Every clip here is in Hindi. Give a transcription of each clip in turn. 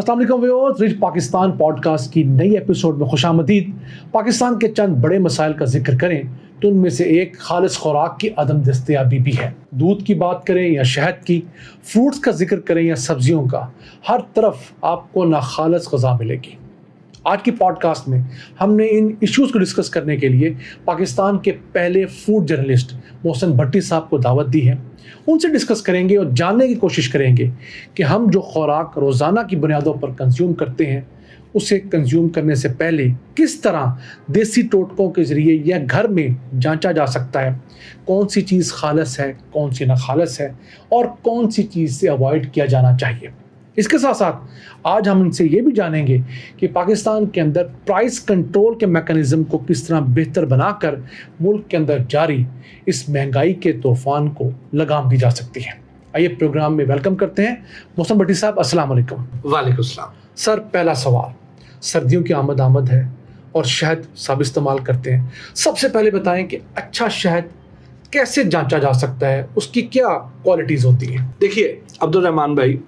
अस्सलाम वालेकुम व्यूअर्स, रिच पाकिस्तान पॉडकास्ट की नई एपिसोड में खुशामदीद। पाकिस्तान के चंद बड़े मसाइल का जिक्र करें तो उनमें से एक खालिस खुराक की अदम दस्तयाबी भी है। दूध की बात करें या शहद की, फ्रूट्स का जिक्र करें या सब्जियों का, हर तरफ आपको नाखालिस ग़िज़ा मिलेगी। आज की पॉडकास्ट में हमने इन इश्यूज़ को डिस्कस करने के लिए पाकिस्तान के पहले फूड जर्नलिस्ट मोहसिन भट्टी साहब को दावत दी है। उनसे डिस्कस करेंगे और जानने की कोशिश करेंगे कि हम जो खुराक रोज़ाना की बुनियादों पर कंज्यूम करते हैं उसे कंज्यूम करने से पहले किस तरह देसी टोटकों के ज़रिए या घर में जांचा जा सकता है कौन सी चीज़ खालिस है, कौन सी नाखालिस है और कौन सी चीज़ से अवॉइड किया जाना चाहिए। इसके साथ साथ आज हम इनसे ये भी जानेंगे कि पाकिस्तान के अंदर प्राइस कंट्रोल के मैकेनिज़्म को किस तरह बेहतर बनाकर मुल्क के अंदर जारी इस महंगाई के तूफान को लगाम दी जा सकती है। आइए प्रोग्राम में वेलकम करते हैं मोहसिन भट्टी साहब। अस्सलाम वालेकुम। वालेकुम सलाम। सर, पहला सवाल, सर्दियों की आमद है और शहद सब इस्तेमाल करते हैं। सबसे पहले बताएं कि अच्छा शहद कैसे जांचा जा सकता है, उसकी क्या क्वालिटीज़ होती हैं? देखिए अब्दुल रहमान भाई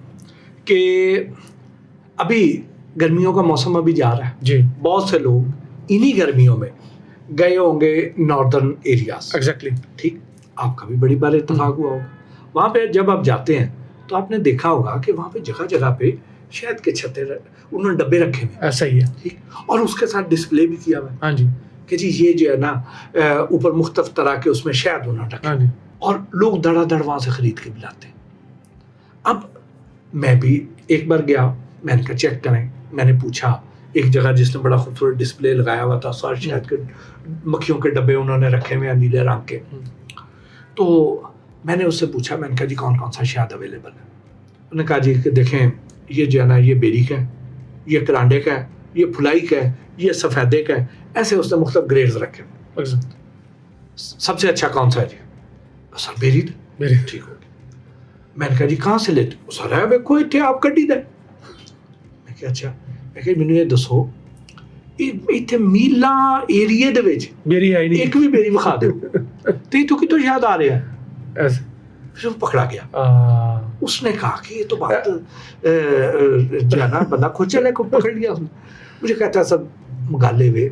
कि अभी गर्मियों का मौसम अभी जा रहा है जी। बहुत से लोग इन्हीं गर्मियों में गए होंगे नॉर्दर्न एरियाज। एग्जैक्टली। ठीक, आपका भी बड़ी बार इत्तेफाक हुआ होगा। वहाँ पे जब आप जाते हैं तो आपने देखा होगा कि वहाँ पे जगह जगह पे शहद के छत्ते उन्होंने डब्बे रखे हुए। ऐसा ही है। ठीक, और उसके साथ डिस्प्ले भी किया हुआ है। हाँ जी। कि जी ये जो है ना ऊपर मुख्तलिफ तरह के उसमें शहद उन्होंने रखे। हाँ जी। और लोग धड़ाधड़ वहाँ से खरीद के भी लाते हैं। अब मैं भी एक बार गया, मैंने कहा चेक करें। मैंने पूछा एक जगह जिसने बड़ा खूबसूरत डिस्प्ले लगाया हुआ था, सारे शहद के मक्खियों के डब्बे उन्होंने रखे हुए हैं नीले रंग के। तो मैंने उससे पूछा, मैंने कहा जी कौन कौन सा शहद अवेलेबल है? उन्होंने कहा जी कि देखें ये जो है ना ये बेरी का है, ये करांडे का है, ये फुलाई का है, ये सफ़ेदे का है। ऐसे उसने मुख्तलिफ ग्रेड्स रखे हुए। सबसे अच्छा कौन सा है जी? Sir berry. ठीक हो गया। मैंने कहा जी कहाँ से लेते हो? सर है वेखो इतने आप कड्डी दे। मैं कहा अच्छा। मैं कहा मैनू ये दसो इतने मीला एरिए दे विच बेरी है ही नहीं, एक भी बेरी विखा दो तो इतों कितों याद आ रहा है। ऐसे फिर वो पकड़ा गया। उसने कहा कि ये तो बात जो है ना बंदा खुद चले को पकड़ लिया उसने। मुझे कहता सब मगाले वे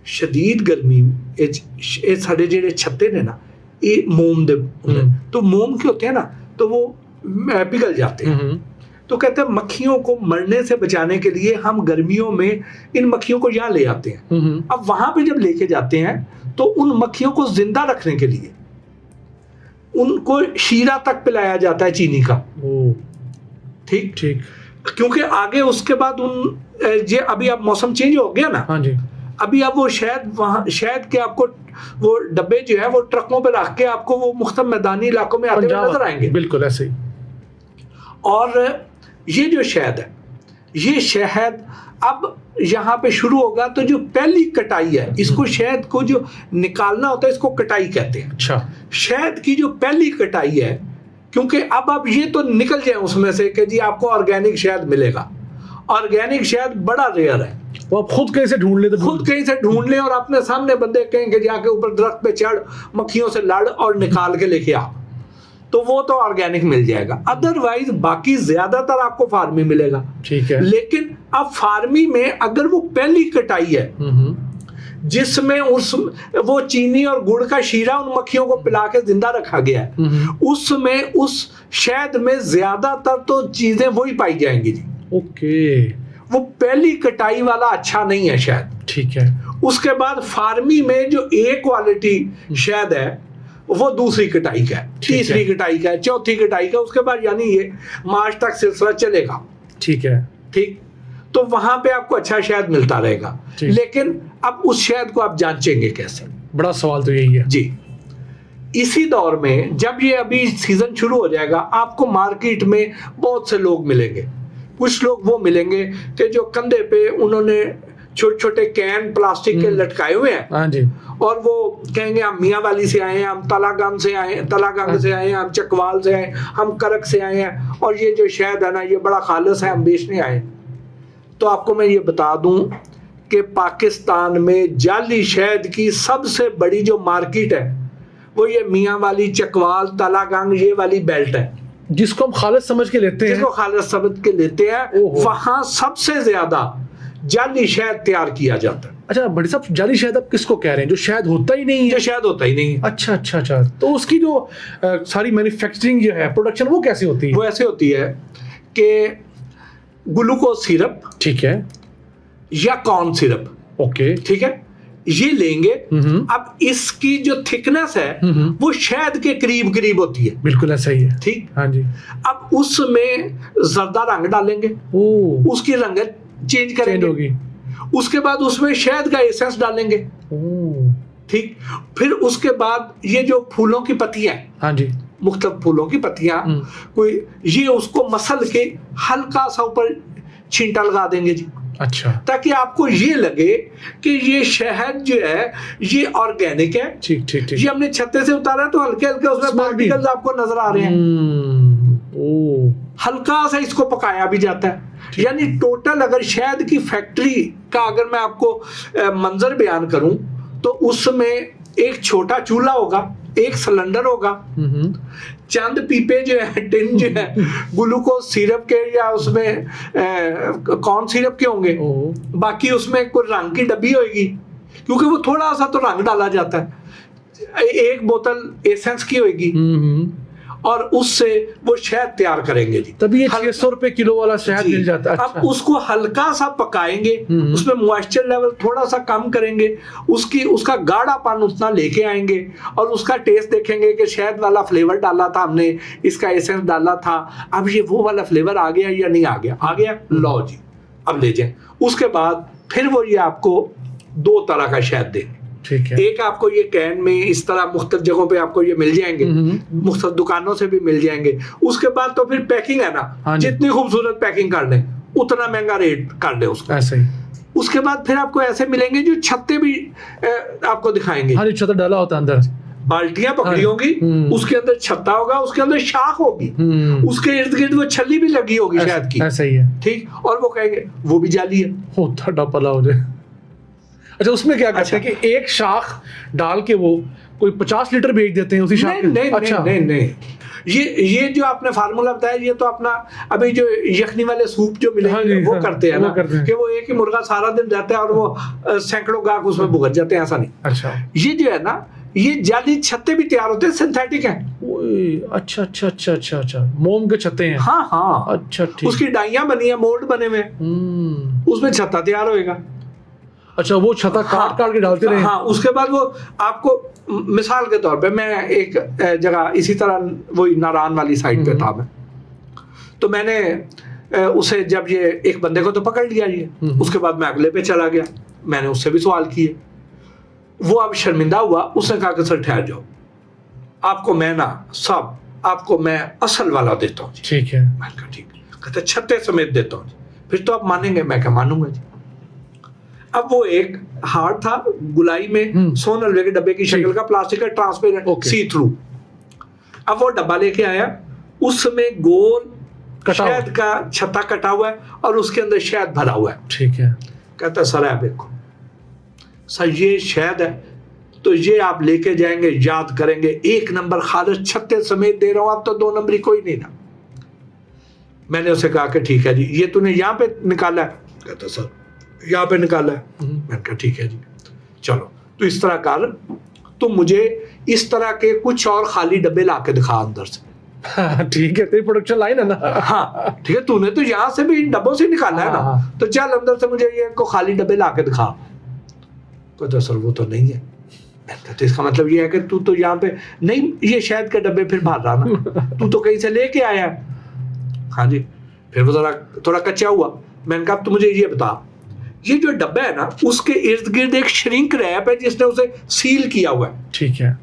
शदीद गर्मी ये साढ़े जेड़े छत्ते ने ना ये मोम दे तो मोम के होते हैं ना तो वो पिघल जाते हैं। तो कहते हैं मक्खियों को मरने से बचाने के लिए हम गर्मियों में इन मक्खियों को यहाँ ले आते हैं। अब वहां पे जब लेके जाते हैं तो उन मक्खियों को जिंदा रखने के लिए उनको शीरा तक पिलाया जाता है चीनी का। ठीक ठीक, क्योंकि आगे उसके बाद ये अभी अब मौसम चेंज हो गया ना। हाँ जी। अभी अब वो शहद के आपको वो डब्बे जो है वो ट्रकों पे रख के आपको वो मुख्तलिफ मैदानी इलाकों में आते हुए नजर आएंगे। बिल्कुल ऐसे ही। और ये जो शहद है, ये शहद अब यहाँ पे शुरू होगा तो जो पहली कटाई है इसको शहद को जो निकालना होता है इसको कटाई कहते हैं। अच्छा। शहद की जो पहली कटाई है, क्योंकि अब ये तो निकल जाए उसमें से कि जी आपको ऑर्गेनिक शहद मिलेगा। ऑर्गेनिक शहद बड़ा रेयर है। वो आप खुद कहीं से ढूंढ ले, खुद कहीं से ढूंढ ले और अपने सामने बंदे कहेंगे जाके ऊपर दरख्त पे चढ़ मक्खियों से लड़ और निकाल के लेके आ, तो वो तो ऑर्गेनिक मिल जाएगा। अदरवाइज बाकी ज्यादातर आपको फार्मी मिलेगा। ठीक है। लेकिन अब फार्मी में अगर वो पहली कटाई है जिसमें वो चीनी और गुड़ का शीरा उन मक्खियों को पिला के जिंदा रखा गया है, उसमें उस शहद में ज्यादातर तो चीजें वही पाई जाएंगी जी। ओके। वो पहली कटाई वाला अच्छा नहीं है शहद। ठीक है। उसके बाद फार्मी में जो ए क्वालिटी शहद है वो दूसरी कटाई का है, तीसरी कटाई का है, चौथी कटाई का, उसके बाद यानी ये मार्च तक सिलसिला चलेगा। ठीक है। ठीक, तो वहां पे आपको अच्छा शहद मिलता रहेगा। लेकिन अब उस शहद को आप जांचेंगे कैसे? बड़ा सवाल तो यही है जी। इसी दौर में जब ये अभी सीजन शुरू हो जाएगा आपको मार्केट में बहुत से लोग मिलेंगे। कुछ लोग वो मिलेंगे कि जो कंधे पे उन्होंने छोटे छोटे कैन प्लास्टिक के लटकाए हुए हैं। हाँ जी। और वो कहेंगे हम मियाँ वाली से आए हैं, हम तलागंग से आए हैं, हम चकवाल से आए, हम करक से आए हैं और ये जो शहद है ना ये बड़ा खालिस है, हम बेचने आए। तो आपको मैं ये बता दूं कि पाकिस्तान में जाली शहद की सबसे बड़ी जो मार्केट है वो ये मियाँ वाली, चकवाल, तलागंग ये वाली बेल्ट है। जिसको हम खालिद समझ के लेते हैं, जिसको खालिद समझ के लेते हैं, वहां सबसे ज्यादा जाली शहद तैयार किया जाता है। अच्छा बड़ी साहब, जाली शहद आप किसको कह रहे हैं? जो शहद होता ही नहीं है? जो शहद होता ही नहीं है। अच्छा अच्छा अच्छा, तो उसकी जो सारी मैन्युफैक्चरिंग जो है, प्रोडक्शन, वो कैसे होती है? वो ऐसे होती है कि ग्लूकोज सिरप, ठीक है, या कॉर्न सिरप, ओके, ठीक है, ये लेंगे। अब इसकी जो थिकनेस है वो शहद के करीब करीब होती है। बिल्कुल ऐसा ही है, ठीक। हाँ जी। अब उसमें जर्दा रंग डालेंगे, उसकी रंगत चेंज करेंगे होगी। उसके बाद उसमें शहद का एसेंस डालेंगे, ठीक। फिर उसके बाद ये जो फूलों की पत्तियां, हाँ जी, मुख्तलिफ फूलों की पत्तियां, कोई ये उसको मसल के हल्का सा ऊपर छींटा लगा देंगे जी। अच्छा, ताकि आपको ये लगे कि ये शहद जो है ये ऑर्गेनिक है। ठीक ठीक ठीक। ये हमने छत्ते से उतारा है तो हल्के हल्के उसमें पार्टिकल्स आपको नजर आ रहे हैं। हल्का सा इसको पकाया भी जाता है। यानी टोटल अगर शहद की फैक्ट्री का अगर मैं आपको मंजर बयान करूं तो उसमें एक छोटा चूल्हा होगा, एक सिलेंडर होगा, चंद पीपे जो है, टिन जो है ग्लूकोज सिरप के या उसमें कॉर्न सिरप के होंगे, बाकी उसमें कोई रंग की डब्बी होगी, क्योंकि वो थोड़ा सा तो रंग डाला जाता है, एक बोतल एसेंस की होगी, और उससे वो शहद तैयार करेंगे जी। तभी ये 600 रुपए किलो वाला शहद मिल जाता है। अब उसको हल्का सा पकाएंगे, उसमें मॉइस्चर लेवल थोड़ा सा कम करेंगे, उसका गाढ़ापन उतना लेके आएंगे, और उसका टेस्ट देखेंगे कि शहद वाला फ्लेवर डाला था हमने, इसका एसेंस डाला था, अब ये वो वाला फ्लेवर आ गया या नहीं आ गया? आ गया, लो जी अब ले जाए। उसके बाद फिर वो ये आपको 2 तरह का शहद देंगे। ठीक है। एक आपको ये कैन में इस तरह मुख्तलिफ जगहों पे आपको ये मिल जाएंगे, मुख्तलिफ दुकानों से भी मिल जाएंगे। उसके बाद तो फिर पैकिंग है ना, जितनी खूबसूरत पैकिंग कर लें उतना महंगा रेट कर दे उसको, ऐसे ही। उसके बाद फिर आपको ऐसे मिलेंगे जो छत्ते भी आपको दिखाएंगे। हाँ, छत्ता डाला होता है अंदर, बाल्टियां पकड़ी होगी, उसके अंदर छत्ता होगा, उसके अंदर शाख होगी, उसके इर्द गिर्द वो छल्ली भी लगी होगी शहद की, ऐसा ही है, ठीक। और वो कहेंगे वो भी जाली है, होता डपला हो जाए। अच्छा, उसमें क्या करते हैं कि एक शाख डाल के वो कोई 50 लीटर बेच देते हैं उसी शाख के? नहीं, अच्छा, नहीं, ये जो आपने फार्मूला बताया, ये तो अपना अभी जो यखनी वाले सूप जो मिलेंगे वो करते हैं ना, कि वो एक ही मुर्गा सारा दिन रहता है और वो सैकड़ों गाहक उसमें भुगत जाते हैं, ऐसा नहीं। अच्छा, ये जो है ना, ये जाली छत्ते भी तैयार होते हैं, सिंथेटिक है। अच्छा अच्छा अच्छा अच्छा अच्छा, मोम के छत्ते हैं। हाँ हाँ, अच्छा, ठीक। उसकी डाइयां बनी है, मोल्ड बने हुए, उसमें छत्ता तैयार होएगा। अच्छा, वो छत्ता काट के डालते रहे। हाँ, उसके बाद वो आपको, मिसाल के तौर पे मैं एक जगह इसी तरह वही नारायण वाली साइड पे था मैं, तो मैंने उसे जब ये एक बंदे को तो पकड़ लिया ये, उसके बाद मैं अगले पे चला गया, मैंने उससे भी सवाल किए, वो अब शर्मिंदा हुआ, उसने कहा कि सर ठहर जाओ, आपको मैं ना सब आपको मैं असल वाला देता हूँ। ठीक है। मैंने कहा ठीक। कहते छत्ते समेत देता हूँ, फिर तो आप मानेंगे? मैं क्या मानूंगा जी। अब वो एक हार्ड था, गुलाई में सोन हलवे के डब्बे की शक्ल का, प्लास्टिक का, ट्रांसपेरेंट, सी थ्रू। अब वो डब्बा लेके आया, उसमें गोल शहद का छत्ता कटा हुआ है और उसके अंदर शहद भरा हुआ है। ठीक है। कहता सर आप देखो सर, ये शहद है तो ये आप लेके जाएंगे, याद करेंगे, 1 नंबर खालिद छत्ते समेत दे रहा हूं, आप तो 2 नंबरी कोई नहीं ना। मैंने उसे कहा कि ठीक है जी, ये तूने यहाँ पे निकाला है? कहता सर यहाँ पे निकाला है। मैंने कहा ठीक है जी, चलो तो इस तरह कर, तुम मुझे इस तरह के कुछ और खाली डब्बे ला के दिखा अंदर से। ठीक है, तेरी प्रोडक्शन लाइन है ना। हाँ ठीक है, तूने तो यहाँ से भी इन डब्बों से निकाला है ना, तो चल अंदर से मुझे ये को खाली डब्बे ला के दिखा। कहता सर वो तो नहीं है। तो इसका मतलब ये है कि तू तो यहाँ पे नहीं, ये शहद के डब्बे फिर भर रहा ना, तू तो कहीं से लेके आया। हाँ जी। फिर वो थोड़ा कच्चा हुआ। मैंने कहा तू मुझे ये बता, ये जो डब्बा है ना, उसके इर्द गिर्द एक श्रिंक रैप है जिसने उसे सील किया हुआ है। ठीक है।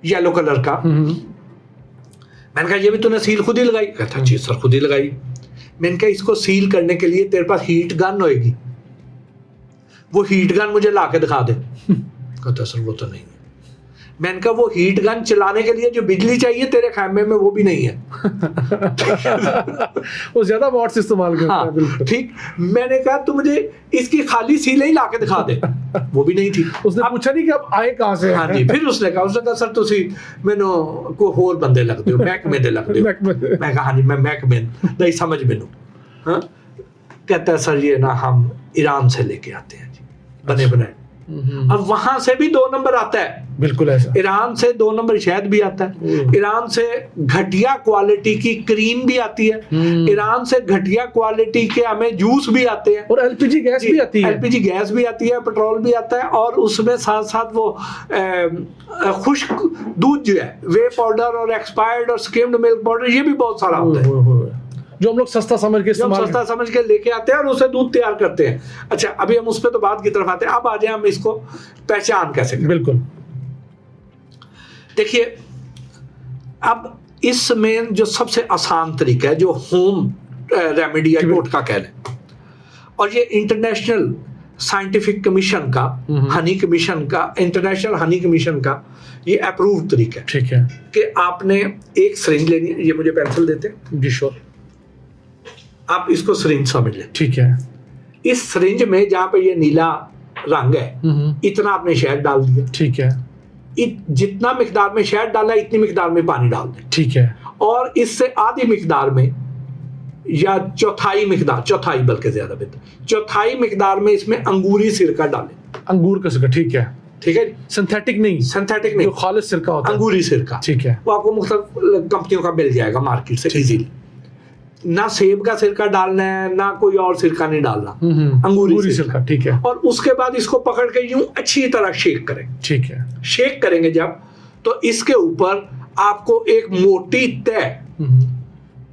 येलो कलर का। मैंने कहा ये भी तूने सील खुद ही लगाई? कहता जी सर खुद ही लगाई। मैंने कहा इसको सील करने के लिए तेरे पास हीट गन होएगी, वो हीट गन मुझे ला के दिखा दे। कहता सर वो तो नहीं है। मैंने कहा वो हीट गन चलाने के लिए जो बिजली चाहिए तेरे खैमे में वो भी नहीं है। वो ज्यादा वॉट्स इस्तेमाल करता है। ठीक। मैंने कहा तू मुझे इसकी खाली सील ही ला के दिखा दे। वो भी नहीं थी। उसने पूछा नहीं कि आप आए कहाँ से? हाँ जी, फिर उसने कहा सर तुसी मैनू को होर बंदे लगते हो, महकमे दे लगते हो। मैं कहा हाँ जी मैं महकमे नहीं समझ मैनू। हाँ, कहता है सर ये ना हम ईरान से लेके आते हैं जी बने बनाए। अब वहां से भी 2 नंबर आता है, बिल्कुल ऐसा। ईरान से 2 नंबर शहद भी आता है, ईरान से घटिया क्वालिटी की क्रीम भी आती है, ईरान से घटिया क्वालिटी के हमें जूस भी आते हैं, और एलपीजी गैस भी आती है। एलपीजी गैस भी आती है, पेट्रोल भी आता है, और उसमें साथ साथ वो खुश्क दूध जो है वे पाउडर और एक्सपायर्ड और स्किम्ड मिल्क पाउडर ये भी बहुत सारा होता है, जो हम लोग सस्ता समझ के लेके आते हैं और उसे दूध तैयार करते हैं। अच्छा, अभी हम उस पर तो बात की तरफ आते हैं, अब आ जाए हम इसको पहचान कैसे करें। बिल्कुल, देखिए अब इसमें जो सबसे आसान तरीका है जो होम रेमेडी या टोटका कह लें, और ये इंटरनेशनल साइंटिफिक कमीशन का हनी कमीशन का इंटरनेशनल हनी कमीशन का ये अप्रूव्ड तरीका है। ठीक है कि आपने एक सिरिंज लेनी है, ये मुझे पेंसिल देते हैं जी, श्योर, आप इसको सिरिंज समझ लें। ठीक है, इस सिरिंज में जहां पे ये नीला रंग है इतना आपने शहद डाल दिया। ठीक है, जितना मिकदार में शहद डाला इतनी मिकदार में पानी डाल दें। ठीक है, और इससे आधी मिकदार में या चौथाई बल्कि ज्यादा बेहतर, चौथाई मिकदार में इसमें अंगूरी सिरका डालें। अंगूर का सिरका, ठीक है, ठीक है, सिंथेटिक नहीं, जो खालिस सिरका होता है, अंगूरी सिरका, ठीक है, वो आपको मुख्तलिफ कंपनियों का मिल जाएगा मार्केट से इजीली। ना सेब का सिरका डालना है ना कोई और सिरका नहीं डालना, अंगूरी सिरका, ठीक है। और उसके बाद इसको पकड़ के यूं अच्छी तरह शेक करें। ठीक है, शेक करेंगे जब, तो इसके ऊपर आपको एक मोटी तय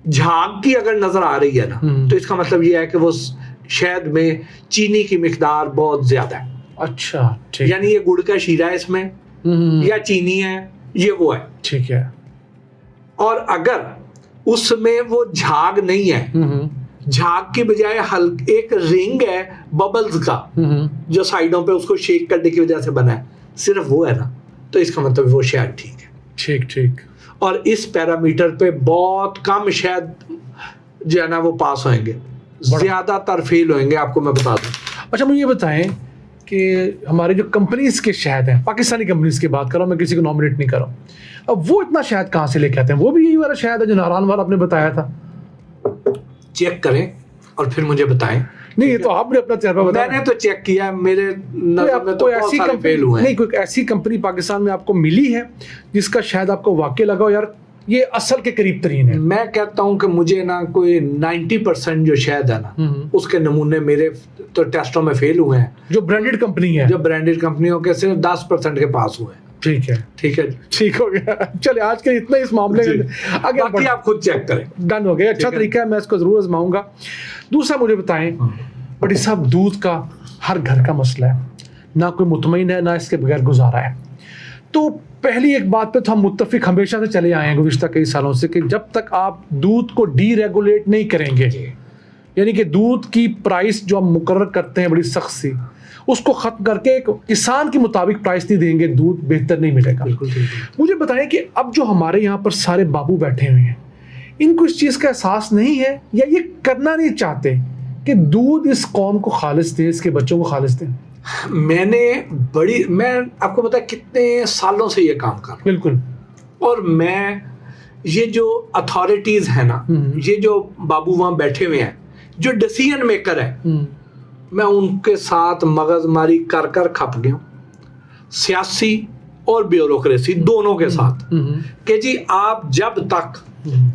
झाग की अगर नजर आ रही है ना, तो इसका मतलब यह है कि वो शहद में चीनी की मिकदार बहुत ज्यादा है। अच्छा, ठीक, यानी ये गुड़ का शीरा है इसमें या चीनी है, ये वो है। ठीक है। और अगर उसमें वो झाग नहीं है, झाग की बजाय हल्के एक रिंग है बबल्स का जो साइडों पे उसको शेक करने की वजह से बना है, सिर्फ वो है ना, तो इसका मतलब वो शहद ठीक है। ठीक ठीक। और इस पैरामीटर पे बहुत कम शहद जो है ना वो पास होंगे, ज्यादातर फेल होंगे, आपको मैं बता दूं। अच्छा, मुझे ये बताएं कि हमारे जो कंपनीज के शहद हैं, पाकिस्तानी कंपनीज की बात कर रहा हूँ मैं, किसी को नॉमिनेट नहीं कर रहा हूँ, अब वो इतना शहद कहाँ से लेके आते हैं? वो भी यही वाला शहद है जो नारायण वाला आपने बताया था? चेक करें और फिर मुझे बताएं। नहीं, ये तो आपने अपना तजर्बा बताया। मैंने तो चेक किया, मेरे नजर में तो बहुत सारे फेल हुए हैं। नहीं, कोई ऐसी कंपनी पाकिस्तान में आपको मिली है जिसका शहद आपको वाकई लगा हो यार ये असल के करीब तरीन है? मैं कहता हूं कि मुझे ना कोई 90% जो शहद है ना उसके नमूने मेरे तो टेस्टों में फेल हुए हैं। जो ब्रांडेड कंपनी है, जो ब्रांडेड कंपनियों के सिर्फ 10% के पास हुए हैं। ठीक है, ठीक है, ठीक हो गया। चले, आज के इतना इस मामले में आगे बाकी आप खुद चेक करें। डन हो गया, अच्छा तरीका है, मैं इसको जरूर आजमाऊंगा। दूसरा मुझे बताएं, बड़ी साहब, दूध का हर घर का मसला है, ना कोई मुतमईन है ना इसके बगैर गुजारा है। तो पहली एक बात पे तो हम मुत्तफिक हमेशा से चले आए हैं गुज़िश्ता कई सालों से कि जब तक आप दूध को डीरेगुलेट नहीं करेंगे, यानी कि दूध की प्राइस जो हम मुकर्रर करते हैं बड़ी सख्त सी, उसको ख़त्म करके एक किसान के मुताबिक प्राइस नहीं देंगे, दूध बेहतर नहीं मिलेगा। मुझे बताएं कि अब जो हमारे यहाँ पर सारे बाबू बैठे हुए हैं, इनको इस चीज़ का एहसास नहीं है या ये करना नहीं चाहते कि दूध इस कौम को खालिस दे, इसके बच्चों को खालिस दे? मैं आपको पता है कितने सालों से ये काम कर रहा हूं। बिल्कुल। और मैं ये जो अथॉरिटीज है ना, ये जो बाबू वहां बैठे हुए हैं, जो डिसीजन मेकर है, मैं उनके साथ मगजमारी कर कर खप गया, सियासी और ब्यूरोक्रेसी दोनों के साथ, कि जी आप जब तक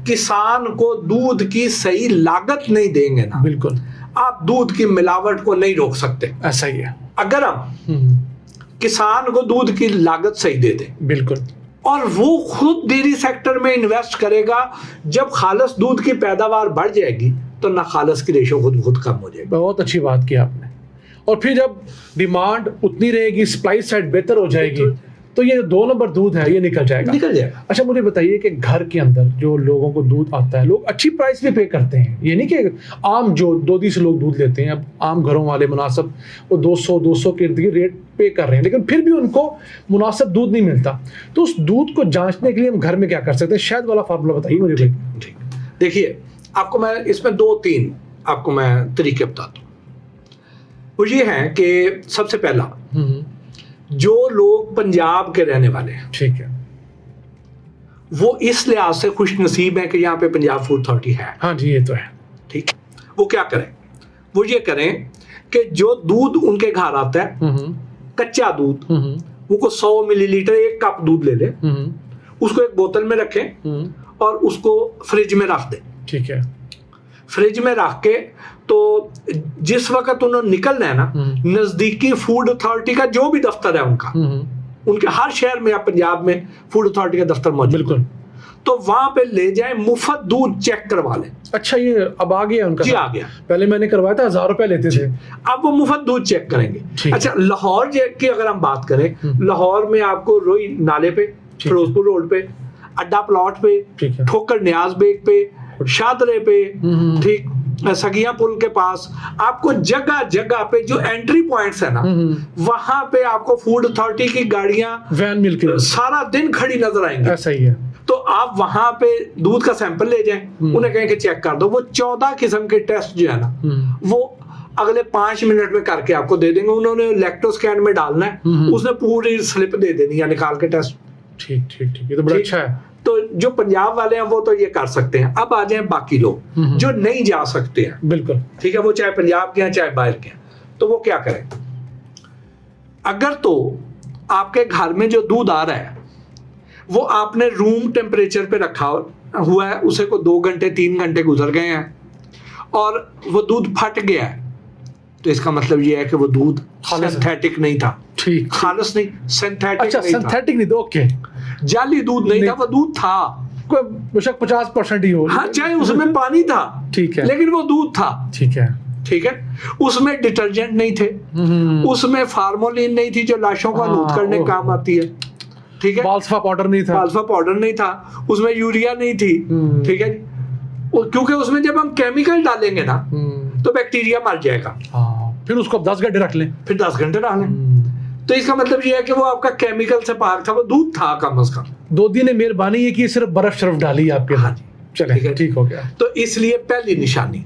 किसान को दूध की सही लागत नहीं देंगे ना, बिल्कुल, आप दूध की मिलावट को नहीं रोक सकते। ऐसा ही है। अगर हम किसान को दूध की लागत सही दे दें, बिल्कुल, और वो खुद डेयरी सेक्टर में इन्वेस्ट करेगा, जब खालस दूध की पैदावार बढ़ जाएगी तो ना खालस की रेशो खुद कम हो जाएगी। बहुत अच्छी बात की आपने। और फिर जब डिमांड उतनी रहेगी, सप्लाई साइड बेहतर हो जाएगी, तो ये 2 नंबर दूध है ये निकल जाएगा। अच्छा, मुझे बताइए कि घर के अंदर जो लोगों को दूध आता है, लोग अच्छी प्राइस भी पे करते हैं, ये नहीं कि आम जो 2 से लोग दूध लेते हैं, अब आम घरों वाले मुनासिब वो 200 के इर्द गिर्द रेट पे कर रहे हैं, लेकिन फिर भी उनको मुनासिब दूध नहीं मिलता। तो उस दूध को जांचने के लिए हम घर में क्या कर सकते हैं? शहद वाला फार्मूला बताइए मुझे भाई। देखिए, आपको मैं इसमें 2-3 आपको मैं तरीके बताता हूँ। वो ये है कि सबसे पहला जो लोग पंजाब के रहने वाले हैं, ठीक है, वो इस लिहाज से खुश नसीब है कि यहाँ पे पंजाब फूड अथॉरिटी है। हाँ जी, ये तो है। ठीक, वो क्या करें, वो ये करें कि जो दूध उनके घर आता है, कच्चा दूध, वो 100 मिलीलीटर 1 कप दूध ले ले, उसको एक बोतल में रखें और उसको फ्रिज में रख दें। ठीक है, फ्रिज में रख के तो जिस वक्त उन्होंने निकलना है ना, नजदीकी फूड अथॉरिटी का जो भी दफ्तर है उनका, उनके हर शहर में या पंजाब में फूड अथॉरिटी का दफ्तर मौजूद, बिल्कुल, तो वहां पे ले जाए, मुफ्त दूध चेक करवा लें। अच्छा, ये अब आ गया उनका? जी, आ गया। पहले मैंने करवाया था, 1000 रुपए लेते थे, अब वो मुफ्त दूध चेक करेंगे। अच्छा, लाहौर की अगर हम बात करें, लाहौर में आपको रोई नाले पे, फिरोजपुर रोड पे, अड्डा प्लॉट पे, ठोकर न्याज बेग पे, शादरे पे, ठीक, सगिया पुल के पास, आपको जगह जगह पे जो एंट्री पॉइंट्स है ना, वहां पे आपको फूड अथॉरिटी की गाड़ियां, वैन मिलकर सारा दिन खड़ी नजर आएंगी। ऐसा ही है। तो आप वहां पे दूध का सैंपल ले जाएं, उन्हें कहें कि चेक कर दो, वो 14 किस्म के टेस्ट जो है ना, वो अगले 5 मिनट में करके आपको दे देंगे। उन्होंने इलेक्ट्रोस्कैन में डालना है, उसने पूरी स्लिप दे देनी है निकाल के टेस्ट। ठीक ठीक ठीक, ये तो बड़ा अच्छा है। तो जो पंजाब वाले हैं वो तो ये कर सकते हैं। अब आ जाए बाकी लोग जो नहीं जा सकते हैं, बिल्कुल, ठीक है, वो चाहे पंजाब के हैं चाहे बाहर के हैं, तो वो क्या करें? अगर तो आपके घर में जो दूध आ रहा है वो आपने रूम टेम्परेचर पे रखा हुआ है, उसे को 2 घंटे 3 घंटे गुजर गए हैं और वो दूध फट गया है, तो इसका मतलब ये है कि वो दूध सिंथेटिक नहीं था। ठीक, खालिस नहीं, सिंथेटिक। अच्छा, सिंथेटिक नहीं, ओके, जाली दूध नहीं था, वो दूध था, कोई बेशक 50% ही हो, हाँ, चाहे उसमें पानी था, ठीक है, लेकिन वो दूध था। ठीक है, ठीक है, उसमें डिटर्जेंट नहीं थे, उसमें फार्मोलिन नहीं थी जो लाशों को आलूद करने काम आती है, ठीक है, बाल्सफा पाउडर नहीं था, बाल्सफा पाउडर नहीं था, उसमें यूरिया नहीं थी, ठीक है, क्योंकि उसमें जब हम केमिकल डालेंगे ना तो बैक्टीरिया मर जाएगा। फिर उसको 10 घंटे रख लें, फिर 10 घंटे रख लें, तो इसका मतलब ये है कि वो आपका केमिकल से पाक था, वो दूध था कम अज कम। 2 दिन ने मेहरबानी है कि सिर्फ बर्फ शर्फ डाली आपके। हाँ जी, चले, ठीक हो गया। तो इसलिए पहली निशानी।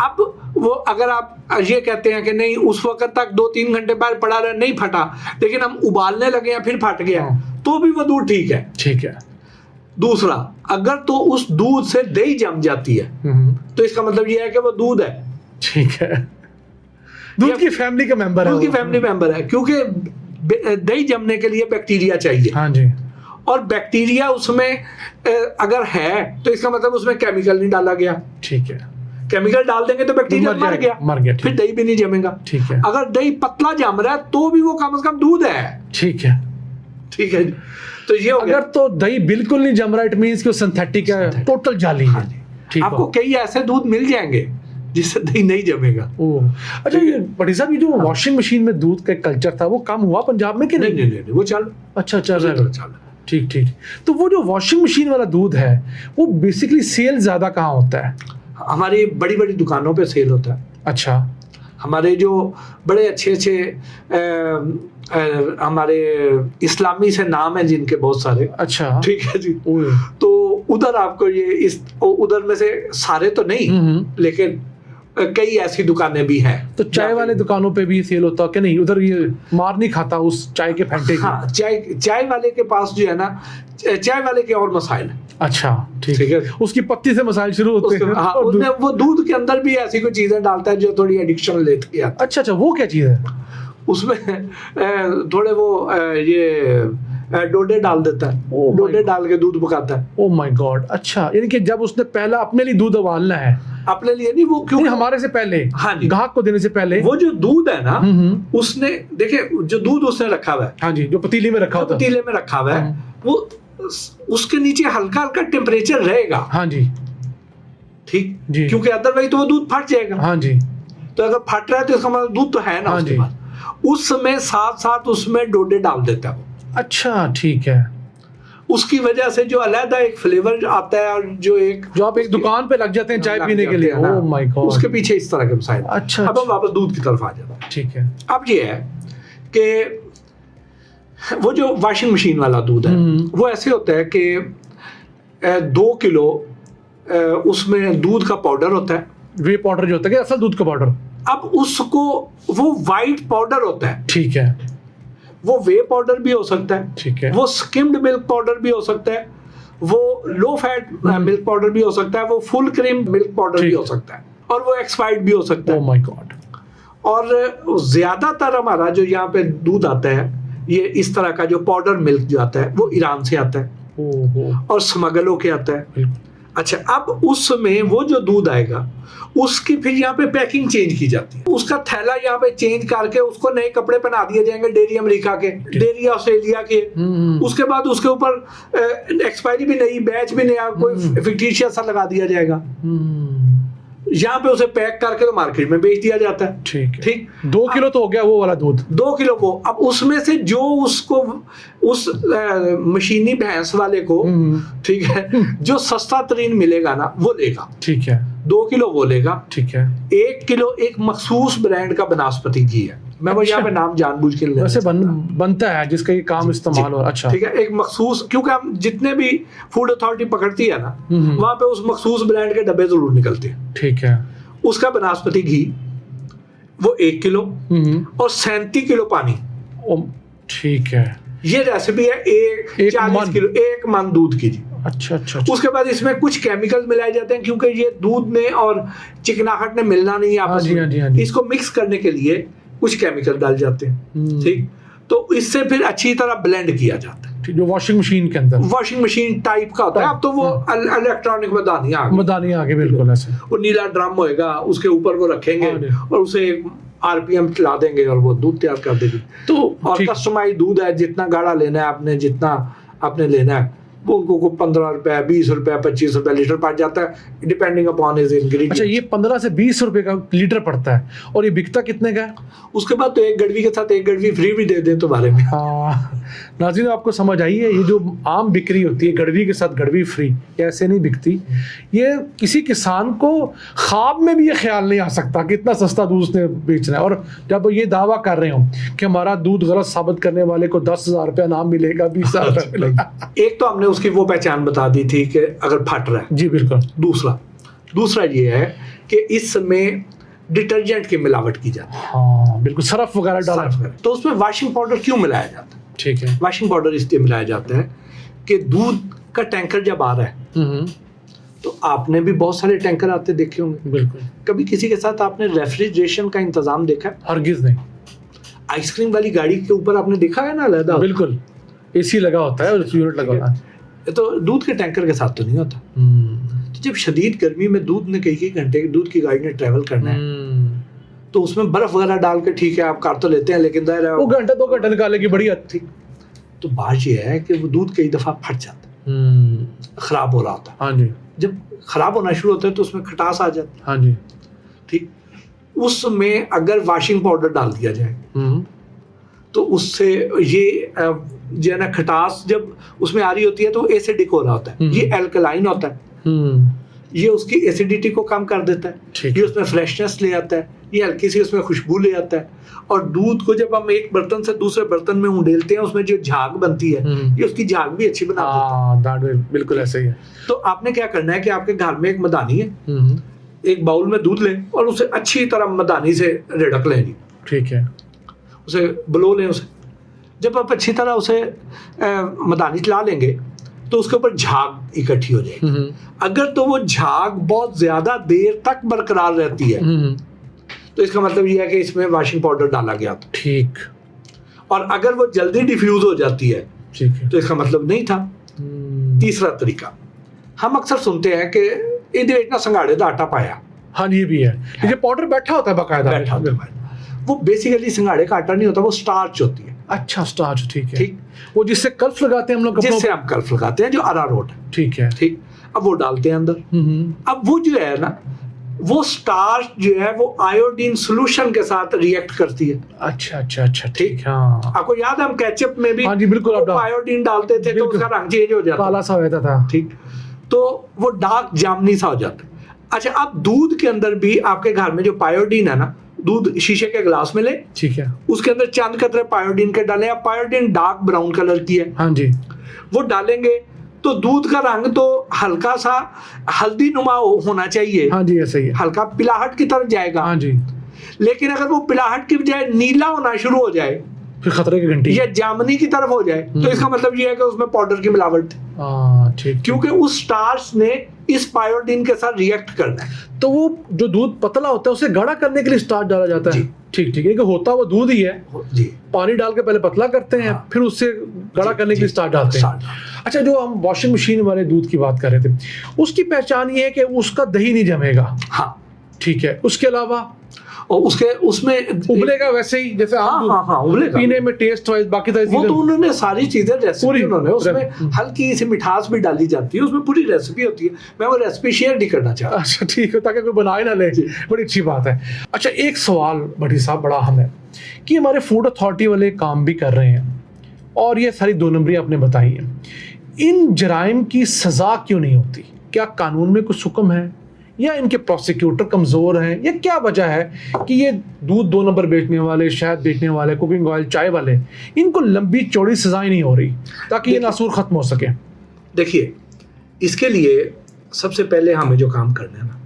अब वो अगर आप ये कहते हैं कि नहीं उस वक्त तक 2-3 घंटे बाद पड़ा रहा, नहीं फटा, लेकिन हम उबालने लगे हैं फिर फट गया, तो भी वो दूध ठीक है। ठीक है। दूसरा, अगर तो उस दूध से दही जम जाती है तो इसका मतलब ये है कि वो दूध है। ठीक है, दूध की फैमिली का मेंबर है, दूध की फैमिली मेंबर है, क्योंकि दही जमने के लिए बैक्टीरिया चाहिए। हाँ जी, और बैक्टीरिया उसमें अगर है तो इसका मतलब उसमें केमिकल नहीं डाला गया। ठीक है, केमिकल डाल देंगे तो बैक्टीरिया मर गया, फिर दही भी नहीं जमेगा। ठीक है, अगर दही पतला जम रहा है तो भी वो कम से कम दूध है। ठीक है, ठीक है, तो ये अगर तो दही बिल्कुल नहीं जम रहा, इट मींस कि वो सिंथेटिक है, टोटल जाली है। ठीक, आपको कई ऐसे दूध मिल जाएंगे जिससे दही नहीं जमेगा। अच्छा, ये बड़ी साहब, ये जो वॉशिंग मशीन में दूध का कल्चर था वो कम हुआ पंजाब में कि नहीं? नहीं, वो चल, अच्छा, चल रहा है। ठीक ठीक। तो वो जो वॉशिंग मशीन वाला दूध है वो बेसिकली सेल ज्यादा कहाँ होता है? हमारी बड़ी बड़ी दुकानों पे सेल होता है। अच्छा, हमारे जो बड़े अच्छे हमारे इस्लामी से नाम है जिनके बहुत सारे। अच्छा, ठीक है जी। तो उधर आपको ये उधर में से सारे तो नहीं, लेकिन कई ऐसी दुकानें भी हैं। तो चाय वाले दुकानों पे भी सेल होता है कि नहीं? उधर ये मार नहीं खाता उस चाय के फैंटे? हाँ, चाय वाले के पास जो है ना, चाय वाले के और मसाइल है। अच्छा, ठीक है, उसकी पत्ती से मसाइल शुरू होते हैं। हाँ, वो दूध के अंदर भी ऐसी कोई चीजें डालता है जो थोड़ी एडिक्शन लेती है। अच्छा, वो क्या चीज है? उसमें थोड़े वो ये डोडे डाल देता है, डोडे डाल के दूध पकाता है। Oh my God. अच्छा, यानी कि जब उसने पहला अपने लिए दूध उबालना है, अपने लिए नहीं, वो क्यों हमारे से पहले, हाँ जी, ग्राहक को देने से पहले वो जो दूध है ना, उसने देखिए जो दूध उसने रखा हुआ है, हाँ जी, जो पतीले में रखा होता है, पतीले में रखा हुआ है, वो उसके नीचे हल्का हल्का टेम्परेचर रहेगा। हाँ जी, ठीक जी, क्योंकि अदरवाइज तो वो दूध फट जाएगा। हाँ जी, तो अगर फट रहा है तो इसका मतलब दूध तो है ना। हाँ जी, उस समय साथ साथ उसमें डोडे डाल देता है वो। अच्छा, ठीक है। उसकी वजह से जो अलग एक फ्लेवर आता है, और जो आप एक दुकान पे लग जाते हैं चाय पीने के लिए, ओह माय गॉड, उसके पीछे इस तरह के मसाइल। अच्छा, अब हम वापस दूध की तरफ आ जाते हैं। ठीक है, अब ये है कि वो जो वॉशिंग मशीन वाला दूध है वो ऐसे होता है कि 2 किलो उसमें दूध का पाउडर होता है, वे पाउडर जो होता है, असल दूध का पाउडर। अब उसको वो वाइट पाउडर होता है, ठीक है, वो वे पाउडर भी हो सकता है, ठीक है, वो स्किम्ड मिल्क पाउडर भी हो सकता है, वो लो फैट मिल्क पाउडर भी हो सकता है, वो फुल क्रीम मिल्क पाउडर भी हो सकता है, और वो एक्सपायर्ड भी हो सकता है। Oh my God. और ज्यादातर हमारा जो यहाँ पे दूध आता है, ये इस तरह का जो पाउडर मिल्क जो आता है वो ईरान से आता है और स्मगल होके आता है। अच्छा, अब उसमें वो जो दूध आएगा उसकी फिर यहाँ पे पैकिंग चेंज की जाती है, उसका थैला यहाँ पे चेंज करके उसको नए कपड़े पहना दिए जाएंगे, डेयरी अमेरिका के, डेयरी ऑस्ट्रेलिया के। उसके बाद उसके ऊपर एक्सपायरी भी नहीं, बैच भी नया, कोई फिक्टिशियस सा लगा दिया जाएगा। यहाँ पे उसे पैक करके तो मार्केट में बेच दिया जाता है। ठीक ठीक, 2 किलो तो हो गया वो वाला दूध, 2 किलो वो। अब उसमें से जो उसको उस मशीनी भैंस वाले को, ठीक है, जो सस्ता तरीन मिलेगा ना वो लेगा। ठीक है, 2 किलो वो लेगा। ठीक है। 1 किलो एक मखसूस ब्रांड का बनास्पति घी है, मैं वो यहाँ पे नाम जानबूझ के वैसे बनता है जिसका ये काम इस्तेमाल हो। अच्छा, ठीक है, एक मखसूस, क्योंकि हम जितने भी फूड अथॉरिटी पकड़ती है ना, वहां पे उस मखसूस ब्रांड के डब्बे जरूर निकलते हैं। ठीक है, उसका बनास्पति घी वो 1 किलो और 37 किलो पानी। ठीक है, ये रेसिपी है एक 40 किलो, 1 मन दूध की जी। अच्छा। उसके बाद इसमें कुछ केमिकल मिलाए जाते हैं, क्योंकि ये दूध में और चिकनाहट ने मिलना नहीं आपस में। इसको मिक्स करने के लिए कुछ केमिकल डाल जाते हैं। ठीक, तो इससे फिर अच्छी तरह ब्लेंड किया जाता है, जो वॉशिंग मशीन के अंदर, वॉशिंग मशीन टाइप का होता है। अब तो वो इलेक्ट्रॉनिक मदानी आ गई, बिल्कुल ऐसे। वो नीला ड्रम होएगा, उसके ऊपर वो रखेंगे और उसे आरपीएम चला देंगे और वो दूध तैयार कर देगी। तो और कस्टमाइज दूध है, जितना गाढ़ा लेना है आपने, जितना आपने लेना है, वो उनको 15 रुपए, 20 रुपए, 25 रुपए लीटर पड़ जाता है, डिपेंडिंग अपॉन हिज इंग्रेडिएंट। अच्छा, ये 15 से 20 रुपए का लीटर पड़ता है, और ये बिकता कितने का है? उसके बाद तो 1 गड़वी के साथ 1 गड़वी फ्री भी दे दें तो बारे में। हाँ, नाज़रीन आपको समझ आई है, ये जो आम बिक्री होती है गड़वी के साथ गड़वी फ्री, ऐसे नहीं बिकती। ये किसी किसान को ख्वाब में भी ये ख्याल नहीं आ सकता कि इतना सस्ता दूध उसने बेचना है। और जब ये दावा कर रहे हो कि हमारा दूध गलत साबित करने वाले को 10,000 रुपया इनाम मिलेगा, 20,000 रुपया मिलेगा। एक तो हमने उसकी वो पहचान बता दी थी कि अगर फट रहा है। जी बिल्कुल। दूसरा ये है कि इसमें डिटर्जेंट की मिलावट की जाती है। हाँ बिल्कुल, सरफ वगैरह डाला। तो उसमें वॉशिंग पाउडर क्यों मिलाया जाता है? ठीक है, वॉशिंग पाउडर इसलिए मिलाया जाता है कि दूध का टैंकर जब आ रहा है, तो आपने भी बहुत सारे टैंकर आते देखे होंगे। बिल्कुल। कभी किसी के साथ आपने रेफ्रिजरेशन का इंतजाम देखा है? हरगिज नहीं। आइसक्रीम वाली गाड़ी के ऊपर आपने देखा है ना, अलग बिल्कुल एसी लगा होता है और यूनिट लगा होता है। तो दूध के टैंकर के साथ तो नहीं होता। तो जब शदीद गर्मी में दूध ने कई घंटे दूध की गाड़ी ने ट्रेवल करना है, तो उसमें बर्फ वगैरह डाल के, ठीक है आप कार तो लेते हैं, लेकिन वो घंटा 2 घंटे निकालने की बड़ी थी। तो बात ये है कि वो दूध कई दफा फट जाता है, खराब हो रहा होता है। हाँ जी। जब खराब होना शुरू होता है तो उसमें खटास आ जाती है। हाँ जी। ठीक, उसमें अगर वॉशिंग पाउडर डाल दिया जाए तो उससे ये जो है ना, खटास जब उसमें आ रही होती है तो एसिडिक हो रहा होता है, ये एल्कलाइन होता है, ये उसकी एसिडिटी को कम कर देता है, ये उसमें फ्रेशनेस ले आता है, ये हल्की सी उसमें खुशबू ले आता है। और दूध को जब हम एक बर्तन से दूसरे बर्तन में उंडेलते हैं, उसमें जो झाग बनती है, ये उसकी झाग भी अच्छी बना देता है। बिल्कुल ऐसे ही है। तो आपने क्या करना है कि आपके घर में एक मदानी है, एक बाउल में दूध लें और उसे अच्छी तरह मदानी से रिड़क लें। ठीक है, उसे बलो लें। उसे जब आप अच्छी तरह उसे मदानी चला लेंगे तो उसके ऊपर झाग इकट्ठी हो जाएगी। अगर तो वो झाग बहुत ज्यादा देर तक बरकरार रहती है तो इसका मतलब यह है कि इसमें वॉशिंग पाउडर डाला गया था। ठीक। और अगर वो जल्दी डिफ्यूज हो जाती है, ठीक है, तो इसका मतलब नहीं था। तीसरा तरीका, हम अक्सर सुनते हैं कि इधर इतना संगाड़े का आटा पाया। हाँ ये भी है, ये पाउडर बैठा होता है बाकायदा। बैठा होता है। वो बेसिकली सिंगाड़े का आटा नहीं होता, वो स्टार्च होती है। अच्छा, स्टार्च। ठीक है, ठीक। वो जिससे कल्फ लगाते हैं हम लोग, जिससे हम कल्फ लगाते हैं, जो अरारोट है। ठीक है, ठीक। अब वो डालते हैं अंदर। अब वो जो है ना, वो स्टार्च जो है वो आयोडीन सोल्यूशन के साथ रिएक्ट करती है। अच्छा अच्छा अच्छा, ठीक। हाँ, आपको याद है हम केचप में भी, हाँ जी बिल्कुल, आप आयोडीन डालते थे तो उसका रंग चेंज हो जाता, काला सा हो जाता था। ठीक, तो वो डार्क जामनी सा हो जाता है। अच्छा, अब दूध के अंदर भी आपके घर में जो पायोडीन है ना, दूध शीशे के गिलास में ले, ठीक है, उसके अंदर चंद कतरे पायोडीन के डालें। अब पायोडीन डार्क ब्राउन कलर की है, हाँ जी, वो डालेंगे तो दूध का रंग तो हल्का सा हल्दी नुमा होना चाहिए। हाँ जी, ऐसा ही है, हल्का पिलाहट की तरफ जाएगा। हाँ जी, लेकिन अगर वो पिलाहट की बजाय नीला होना शुरू हो जाए फिर खतरे की घंटी। या जामनी की तरफ हो जाए तो इसका मतलब ये है कि उसमें पाउडर की मिलावट है। ठीक। क्योंकि उस स्टार्च ने इस पायोडीन के साथ रिएक्ट करना है। तो वो जो दूध पतला होता है उसे गाढ़ा करने के लिए स्टार्च डाला जाता है। ठीक ठीक है, कि होता वो दूध ही है जी, पानी डाल के पहले पतला करते हैं, फिर उससे गाढ़ा करने के लिए स्टार्च डालते हैं। अच्छा, जो हम वॉशिंग मशीन वाले दूध की बात कर रहे थे, उसकी पहचान ये है कि उसका दही नहीं जमेगा। हाँ ठीक है, उसके अलावा और उसमें उबलेगा वैसे ही जैसे उबलेगा, पीने में टेस्ट वाइज बाकी वो तो उन्होंने सारी चीजें रेसिपी उन्होंने उसमें हल्की सी मिठास भी डाली जाती है, उसमें पूरी रेसिपी होती है। मैं वो रेसिपी शेयर नहीं करना चाहता। अच्छा ठीक है, ताकि कोई बनाए ना ले, बड़ी अच्छी बात है। अच्छा, एक सवाल भट्टी साहब बड़ा अहम है कि हमारे फूड अथॉरिटी वाले काम भी कर रहे हैं और ये सारी 2 नंबरी आपने बताई है, इन जराइम की सजा क्यों नहीं होती? क्या कानून में कुछ हुक्म है या इनके प्रोसिक्यूटर कमज़ोर हैं, या क्या वजह है कि ये दूध 2 नंबर बेचने वाले, शहद बेचने वाले, कुकिंग ऑयल, चाय वाले, इनको लंबी चौड़ी सजाएं नहीं हो रही ताकि ये नासूर खत्म हो सके? देखिए, इसके लिए सबसे पहले हमें जो काम करना है ना,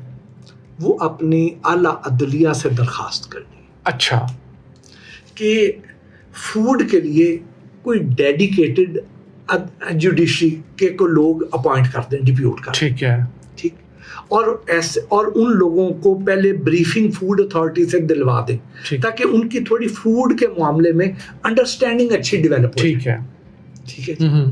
वो अपनी आला अदलिया से दरखास्त करनी है। अच्छा, कि फूड के लिए कोई डेडिकेटेड जुडिशरी के को लोग अपॉइंट कर दें, डिप्यूट कर। ठीक है, ठीक। और ऐसे और उन लोगों को पहले ब्रीफिंग फूड अथॉरिटी से दिलवा दें, ताकि उनकी थोड़ी फूड के मामले में अंडरस्टैंडिंग अच्छी डेवलप हो। ठीक है, ठीक है।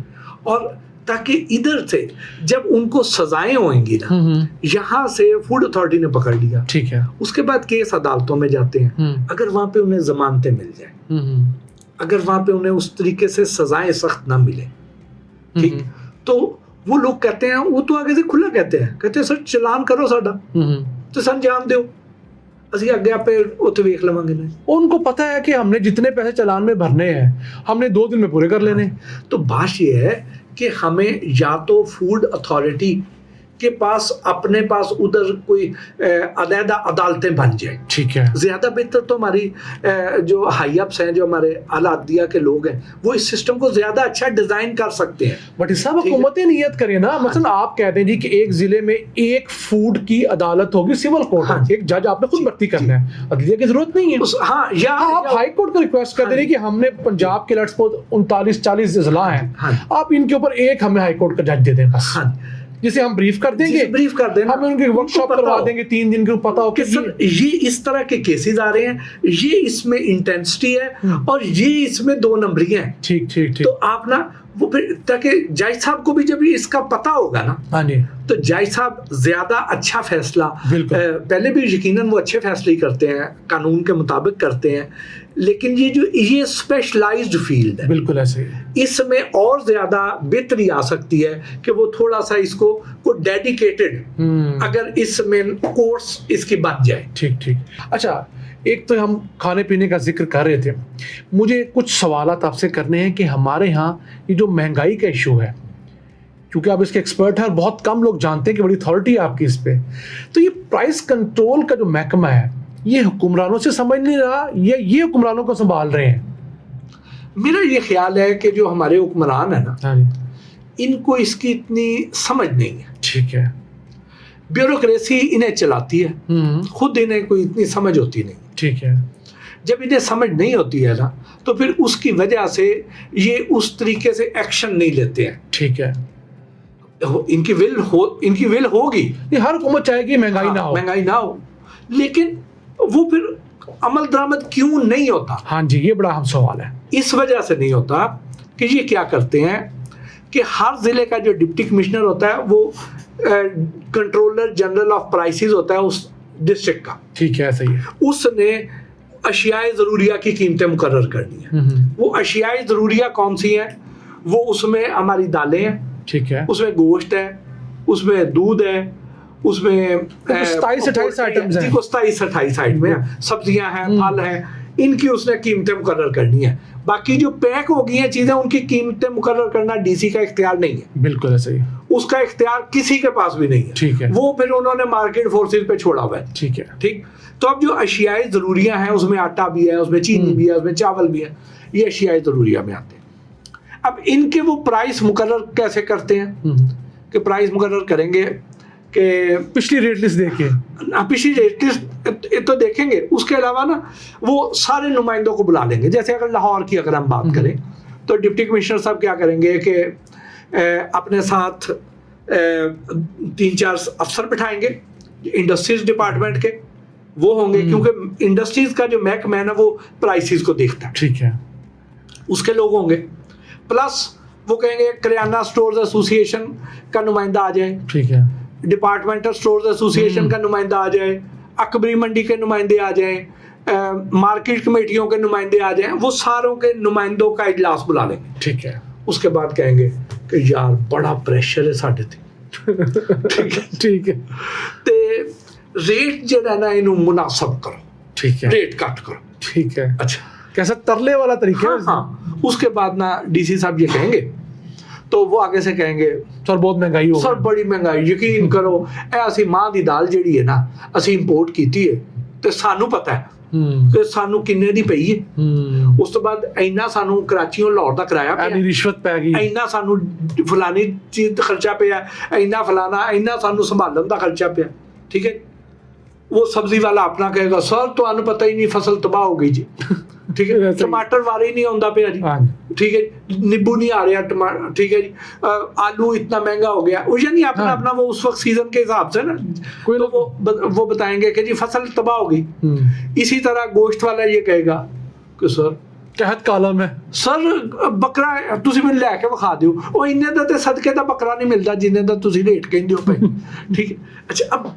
और ताकि इधर से जब उनको सजाएं होंगी ना, यहाँ से फूड अथॉरिटी ने पकड़ लिया, ठीक है, उसके बाद केस अदालतों में जाते हैं। अगर वहां पे उन्हें जमानतें मिल जाए, अगर वहां पे उन्हें उस तरीके से सजाएं सख्त ना मिले, ठीक, तो वो लोग कहते हैं, वो तो आगे से खुला कहते हैं सर चलान करो साडा, तो सन जान दो, ਅਸੀਂ ਅੱਗੇ ਆਪੇ ਉੱਥੇ ਵੇਖ ਲਵਾਂਗੇ ना। उनको पता है कि हमने जितने पैसे चालान में भरने हैं हमने 2 दिन में पूरे कर लेने। तो बात ये है कि हमें या तो फूड अथॉरिटी के पास अपने पास उधर कोई अलहदा अदालतें बन जाए। ठीक है, ज्यादा बेहतर तो हमारी जो हाई अप्स हैं, जो हमारे आला अदलिया के लोग हैं, वो इस सिस्टम को ज्यादा अच्छा डिजाइन कर सकते हैं। बट इस सब हुकूमतें नियत करें ना, मसलन आप कहते हैं जी कि एक जिले में एक फूड की अदालत होगी, सिविल कोर्ट, एक जज आपने खुद भर्ती करना है, अदलिया की जरूरत नहीं है। या आप हाई कोर्ट को रिक्वेस्ट कर दे रहे कि हमने पंजाब के लेट्स सपोज 39-40 जिला हैं, आप इनके ऊपर एक हमें हाई कोर्ट का जज दे दें बस, जिसे हम ब्रीफ कर देंगे, हम उनके वर्कशॉप करवा देंगे 3 दिन के, पता हो कि सर ये इस तरह के केसेस आ रहे हैं, ये इसमें इंटेंसिटी है और ये इसमें 2 नंबरी है। ठीक ठीक ठीक। तो आप ना वो फिर, ताकि जज साहब को भी जब इसका पता होगा ना, हाँ जी, तो जज साहब ज्यादा अच्छा फैसला, पहले भी यकीनन वो अच्छे फैसले ही करते हैं, कानून के मुताबिक करते हैं, लेकिन ये स्पेशलाइज्ड फील्ड है, बिल्कुल ऐसे ही, इसमें और ज्यादा बेहतरी आ सकती है कि वो थोड़ा सा इसको डेडिकेटेड अगर इसमें कोर्स इसकी बन जाए। ठीक ठीक। अच्छा, एक तो हम खाने पीने का जिक्र कर रहे थे, मुझे कुछ सवालात आपसे करने हैं कि हमारे यहाँ ये जो महंगाई का इशू है, क्योंकि आप इसके एक्सपर्ट हैं, बहुत कम लोग जानते हैं कि बड़ी अथॉरिटी है आपकी इस पे, तो ये प्राइस कंट्रोल का जो महकमा है, ये हुक्मरानों से समझ नहीं रहा, ये हुक्मरानों को संभाल रहे हैं? मेरा ये ख्याल है कि जो हमारे हुक्मरान है ना, इनको इसकी इतनी समझ नहीं है। ठीक है, ब्यूरोक्रेसी इन्हें चलाती है, खुद इन्हें कोई इतनी समझ होती नहीं। ठीक है, जब इन्हें समझ नहीं होती है ना, तो फिर उसकी वजह से ये उस तरीके से एक्शन नहीं लेते हैं। ठीक है, इनकी विल होगी, ये हर हुकूमत चाहेगी महंगाई ना हो, लेकिन वो फिर अमल दरामद क्यों नहीं होता? हाँ जी, ये बड़ा अहम सवाल है। इस वजह से नहीं होता कि ये क्या करते हैं कि हर जिले का जो डिप्टी कमिश्नर होता है, वो कंट्रोलर जनरल ऑफ प्राइसेस होता है उस डिस्ट्रिक्ट का। ठीक है, सही है। उसने अशियाए ज़रूरिया की कीमतें मुकर्रर करनी है। वो अशियाए ज़रूरिया कौन सी हैं? वो उसमें हमारी दालें हैं, ठीक है, उसमें गोश्त है, उसमें दूध है, उसमें 27-28 आइटम्स हैं, 27-28 आइटम हैं, सब्जियां हैं, फल हैं, इनकी उसने कीमतें मुकर्रर करनी है। बाकी जो पैक हो गई हैं चीजें, उनकी कीमतें मुकर्रर करना डीसी का इख्तियार नहीं है। बिल्कुल ऐसे ही, उसका इख्तियार किसी के पास भी नहीं है। ठीक है, वो फिर उन्होंने मार्केट फोर्सेस पे छोड़ा हुआ है। ठीक है, ठीक। तो अब जो अशियाए जरूरियां हैं, उसमें आटा भी है, उसमें चीनी भी है, उसमें चावल भी है, ये अशियाए जरूरिया में आते हैं। अब इनके वो प्राइस मुकर्रर कैसे करते हैं कि प्राइस मुकर्रर करेंगे कि पिछली रेट लिस्ट देखे, पिछली रेट लिस्ट तो देखेंगे, उसके अलावा ना वो सारे नुमाइंदों को बुला लेंगे। जैसे अगर लाहौर की अगर हम बात करें तो डिप्टी कमिश्नर साहब क्या करेंगे कि अपने साथ 3-4 अफसर बिठाएंगे इंडस्ट्रीज डिपार्टमेंट के, वो होंगे क्योंकि इंडस्ट्रीज का जो महकमा है ना वो प्राइसेस को देखता है, ठीक है, उसके लोग होंगे। प्लस वो कहेंगे किराना स्टोर्स एसोसिएशन का नुमाइंदा आ जाए, ठीक है, डिपार्टमेंटल स्टोर्स एसोसिएशन का नुमाइंदा आ जाए, अकबरी मंडी के नुमाइंदे आ जाएं, मार्केट कमेटियों के नुमाइंदे आ जाएं, वो सारों के नुमाइंदों का इजलास बुला लेंगे, ठीक है। उसके बाद कहेंगे कि यार बड़ा प्रेशर है साढ़े ते ठीक है, ठीक है, ते रेट जड़ा ना इन्हों मुनासब करो, ठीक है, रेट कट करो, ठीक है। अच्छा कैसा तरले वाला तरीका है? हाँ, उसके बाद ना डीसी साहब ये कहेंगे तो वो आगे से कहेंगे सर बहुत महंगाई हो सर बड़ी महंगाई, यकीन करो ए असी मां दी दाल जेड़ी है ना असी इंपोर्ट कीती है ते सानू पता है कि सानू किन्ने दी पई है। उस तो बाद इन्ना सानू कराचियों लाहौर दा किराया एनी रिश्वत पै गई, इन्ना सानू फलानी चीज खर्चा पिया, इन्ना फलाना, इन्ना सानू संभालन दा खर्चा पिया, ठीक है। वो सब्जी वाला अपना कहेगा सर तो पता ही नहीं फसल तबाह हो गई जी, ठीक है, टमाटर वारे ही नहीं आंदा पिया जी, ठीक है, नींबू नहीं आ रहा टमाटर, ठीक है जी, आलू इतना महंगा हो गया, यानी अपना अपना वो उस वक्त सीजन के हिसाब से ना तो वो बताएंगे कि जी फसल तबाह हो गई। इसी तरह गोश्त वाला ये कहेगा कि सर कहत कालम है सर बकरा तुसी मैनूं लैके विखा दिओ, ਉਹ ਇੰਨੇ ਦਾ ਤੇ सदके ਦਾ बकरा नहीं मिलता जिन्ने ਦਾ तुसी रेट कहंदे हो पे, ठीक है। अच्छा अब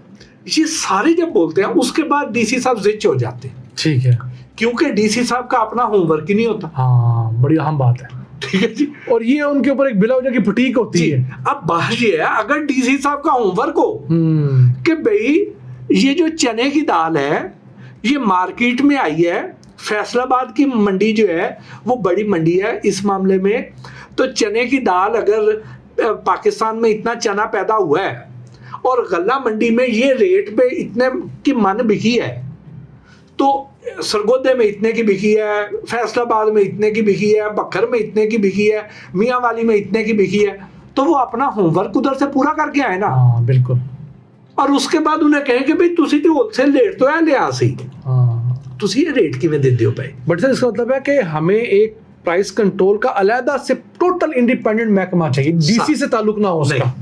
ये सारे जब बोलते हैं उसके बाद डीसी साहब जिच हो जाते हैं, ठीक है, क्योंकि डीसी साहब का अपना होमवर्क ही नहीं होता। हाँ बड़ी अहम बात है, ठीक है जी, और ये उनके ऊपर एक बिला वजह की फटीक होती है। अब बात ये है अगर डीसी साहब का होमवर्क हो कि भाई ये जो चने की दाल है ये मार्केट में आई है, फैसलाबाद की मंडी जो है वो बड़ी मंडी है इस मामले में, तो चने की दाल अगर पाकिस्तान में इतना चना पैदा हुआ है और गल्ला मंडी में ये रेट पे इतने की मन बिकी है, तो सरगोदे में इतने की बिकी है, फैसलाबाद में इतने की बिकी है, बखर में इतने की बिकी है, मियाँ वाली में इतने की बिकी है, तो वो अपना होमवर्क उधर से पूरा करके आए ना। हाँ बिल्कुल। और उसके बाद उन्हें कहें कि भाई तुसी तो होलसेल रेट तो है लिया सी, तुसी ये रेट किवें देते हो भाई। बट सर इसका मतलब है कि हमें एक प्राइस कंट्रोल का अलहदा से टोटल इंडिपेंडेंट महकमा चाहिए, डीसी से ताल्लुक ना हो उसका।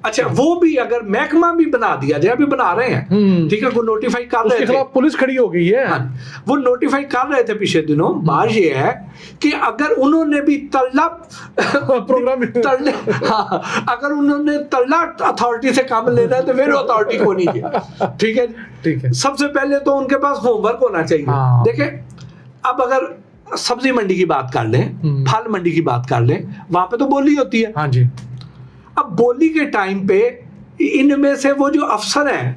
अच्छा वो भी अगर महकमा भी बना दिया जाए, अभी बना रहे हैं, ठीक है, वो नोटिफाई कर रहे थे, उसके खिलाफ पुलिस खड़ी हो गई है। हाँ, वो नोटिफाई कर रहे थे पिछले दिनों। बात ये है कि अगर उन्होंने भी तल्ला प्रोग्राम हाँ, अगर उन्होंने तल्ला अथॉरिटी से काम लेना है तो फिर अथॉरिटी को नहीं किया, ठीक है, ठीक है। सबसे पहले तो उनके पास होमवर्क होना चाहिए। हाँ। देखें अब अगर सब्जी मंडी की बात कर लें, फल मंडी की बात कर लें, वहां पे तो बोली होती है। हाँ जी। अब बोली के टाइम पे इनमें से वो जो अफसर हैं,